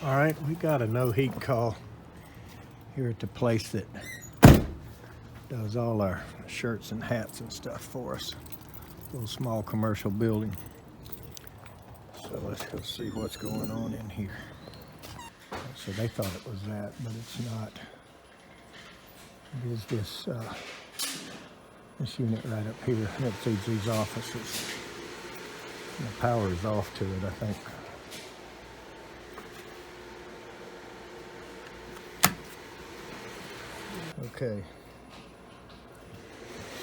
All right, we got a no heat call here at the place that does all our shirts and hats and stuff for us. Little small commercial building. So let's go see what's going on in here. So they thought it was that, but it's not. It is this unit right up here that feeds these offices. And the power is off to it, I think. Okay.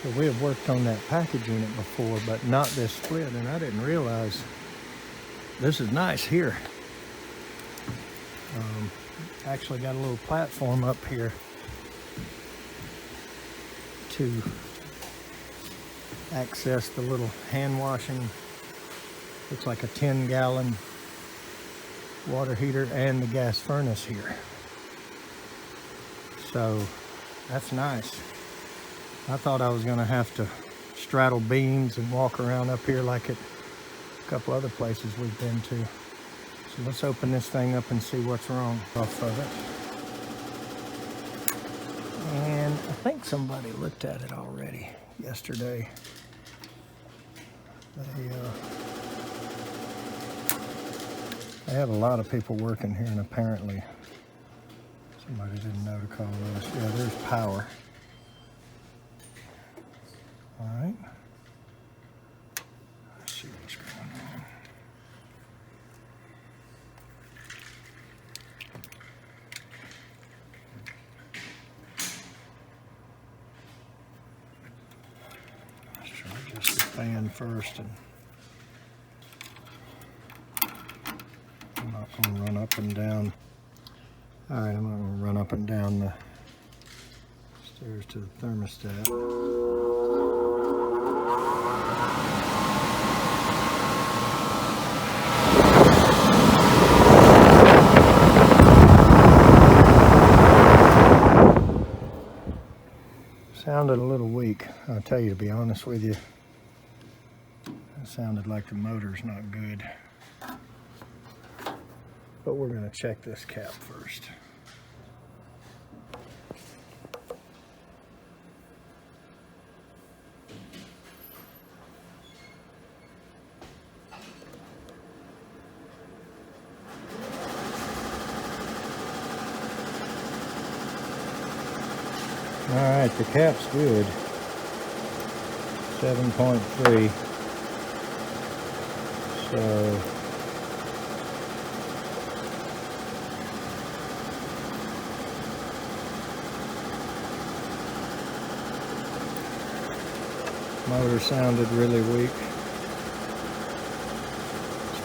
So we have worked on that package unit before, but not this split, and I didn't realize this is nice here. Actually got a little platform up here to access the little hand washing. Looks like a 10-gallon water heater and the gas furnace here. So that's nice. I thought I was gonna have to straddle beams and walk around up here like at a couple other places we've been to. So let's open this thing up and see what's wrong off of it. And I think somebody looked at it already yesterday. They have a lot of people working here, and apparently somebody didn't know to call us. Yeah, there's power. All right. Let's see what's going on. Let's try just the fan first, and I'm not going to run up and down. All right, I'm not going to run up and down the stairs to the thermostat. Sounded a little weak, I'll tell you, to be honest with you. It sounded like the motor's not good. But we're going to check this cap first. All right, the cap's good. 7.3. So motor sounded really weak.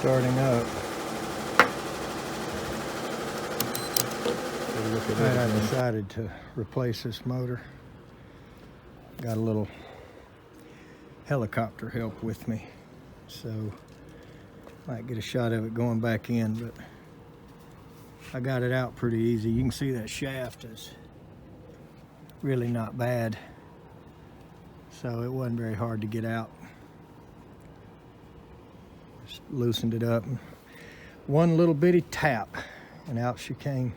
Starting up. Alright, I decided to replace this motor. Got a little helicopter help with me, so might get a shot of it going back in, but I got it out pretty easy. You can see that shaft is really not bad, so it wasn't very hard to get out. Just loosened it up, one little bitty tap, and out she came.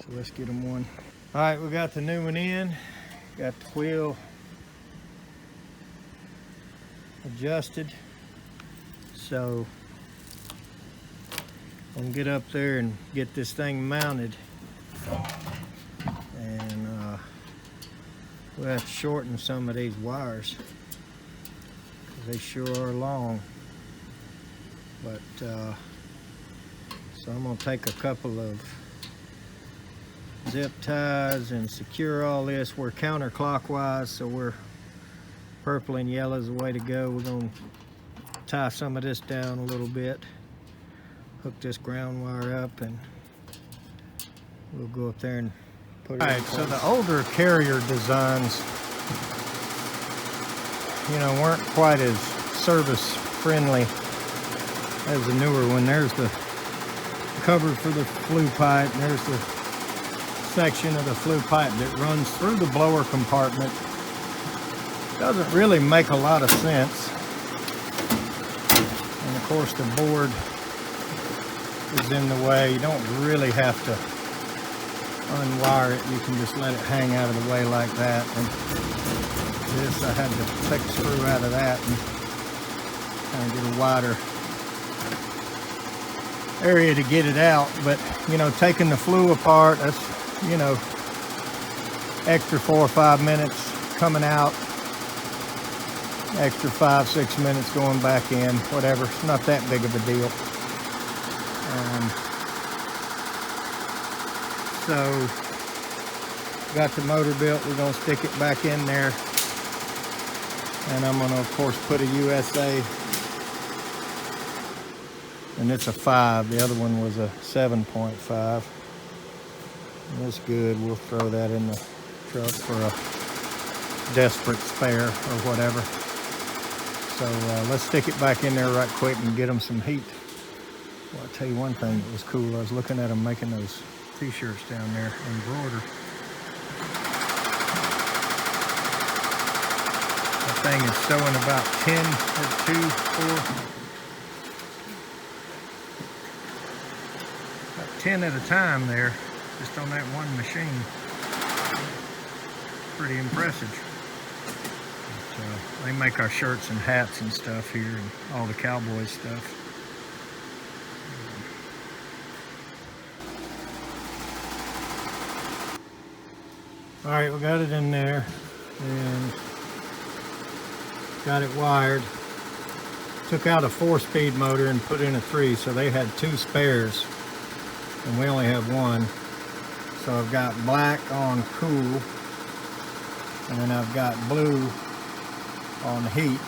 So let's get them one. All right, we got the new one in. Got the wheel adjusted. So I'm gonna get up there and get this thing mounted. And we'll have to shorten some of these wires, because they sure are long. But so I'm gonna take a couple of zip ties and secure all this. We're counterclockwise, so we're purple and yellow is the way to go. We're going to tie some of this down a little bit, hook this ground wire up, and we'll go up there and put it in place. So the older Carrier designs, you know, weren't quite as service friendly as the newer one. There's the cover for the flue pipe, and there's the section of the flue pipe that runs through the blower compartment. Doesn't really make a lot of sense. And of course the board is in the way. You don't really have to unwire it. You can just let it hang out of the way like that. And this, I had to take the screw out of that and kind of get a wider area to get it out. But, you know, taking the flue apart, that's, you know, extra 4 or 5 minutes coming out, extra 5-6 minutes going back in, whatever. It's not that big of a deal. So got the motor built. We're going to stick it back in there, and I'm going to, of course, put a USA, and it's a 5. The other one was a 7.5. That's good. We'll throw that in the truck for a desperate spare or whatever. So let's stick it back in there right quick and get them some heat. Well, I'll tell you one thing that was cool. I was looking at them making those t-shirts down there embroidered. That thing is sewing about 10 or 2, 4, about 10 at a time there, just on that one machine. Pretty impressive. But, they make our shirts and hats and stuff here, and all the cowboy stuff. All right, we got it in there and got it wired. Took out a 4-speed motor and put in a 3, so they had 2 spares and we only have 1. So I've got black on cool, and then I've got blue on heat,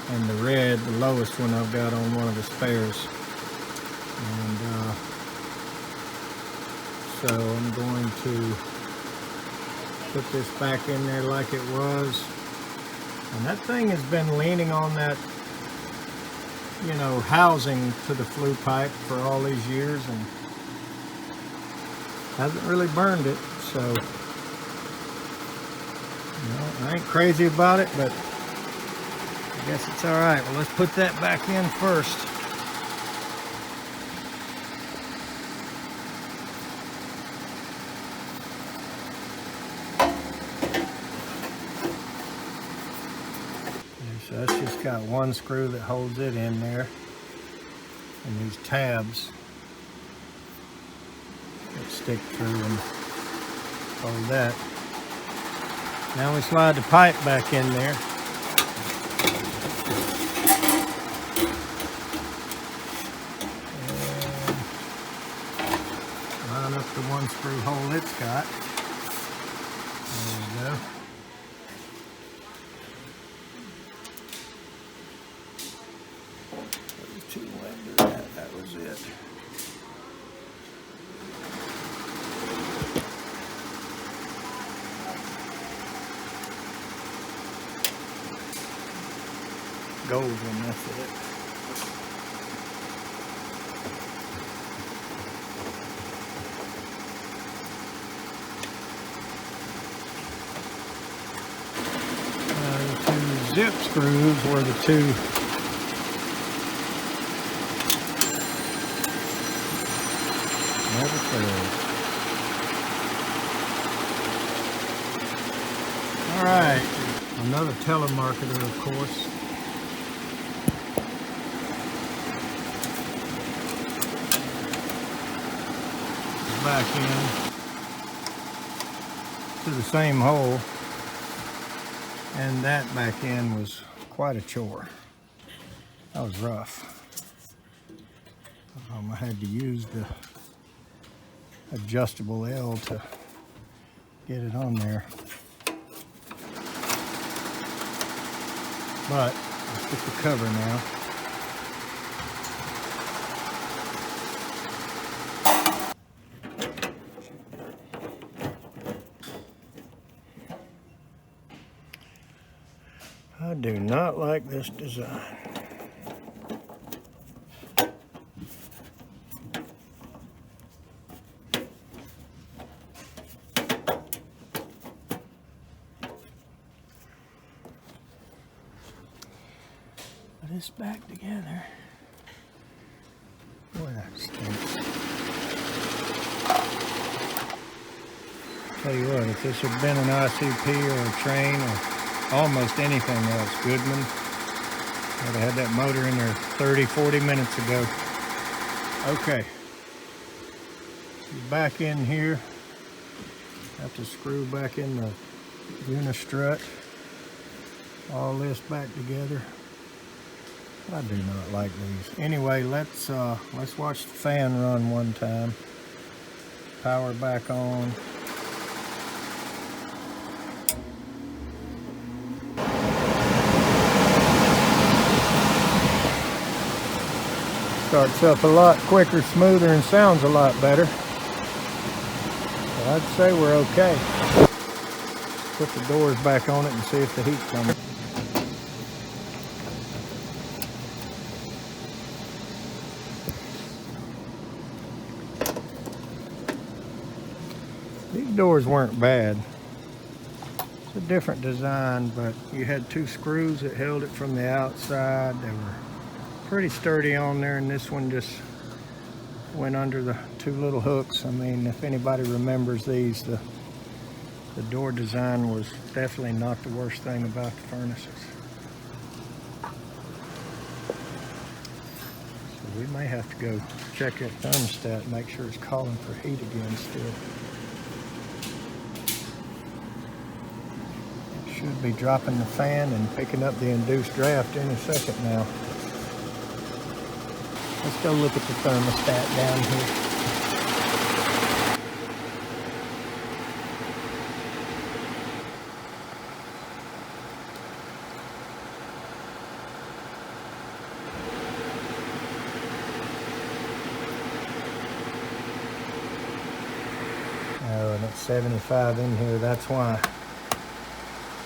and the red, the lowest one, I've got on one of the spares. And so I'm going to put this back in there like it was. And that thing has been leaning on that, you know, housing to the flue pipe for all these years and hasn't really burned it. So, you know, I ain't crazy about it, but I guess it's all right. Well, let's put that back in first. So that's just got one screw that holds it in there, and these tabs that stick through and hold that. Now we slide the pipe back in there. And line up the one screw hole it's got. There we go. That was it. Gold one, that's it. The 2 zip screws were the 2 never fails. All right, another telemarketer, of course. Back in to the same hole, and that back in was quite a chore. That was rough. I had to use the adjustable L to get it on there. But let's get the cover now. I do not like this design. Put this back together. Boy, that Stinks. Tell you what, if this had been an ICP or a train or almost anything else, Goodman, I'd have had that motor in there 30, 40 minutes ago. Okay, back in here. Have to screw back in the unistrut. All this back together. I do not like these. Anyway, let's watch the fan run one time. Power back on. Starts up a lot quicker, smoother, and sounds a lot better. But I'd say we're okay. Put the doors back on it and see if the heat's coming. These doors weren't bad. It's a different design, but you had two screws that held it from the outside. They were pretty sturdy on there, and this one just went under the two little hooks. I mean, if anybody remembers these, the door design was definitely not the worst thing about the furnaces. So we may have to go check that thermostat and make sure it's calling for heat again still. It should be dropping the fan and picking up the induced draft any second now. Let's go look at the thermostat down here. Oh, and it's 75 in here, that's why.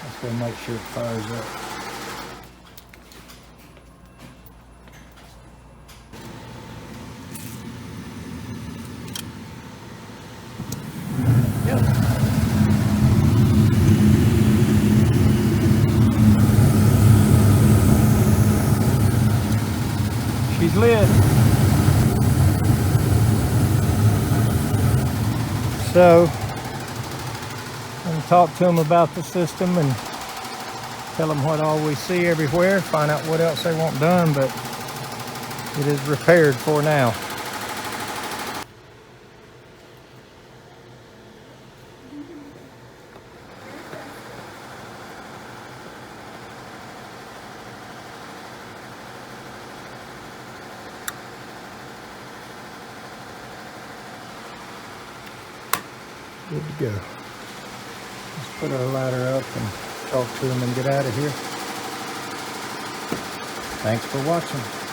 Let's go make sure it fires up. She's lit. So, I'm going to talk to them about the system and tell them what all we see everywhere, find out what else they want done, but it is repaired for now. Good to go. Let's put our ladder up and talk to them and get out of here. Thanks for watching.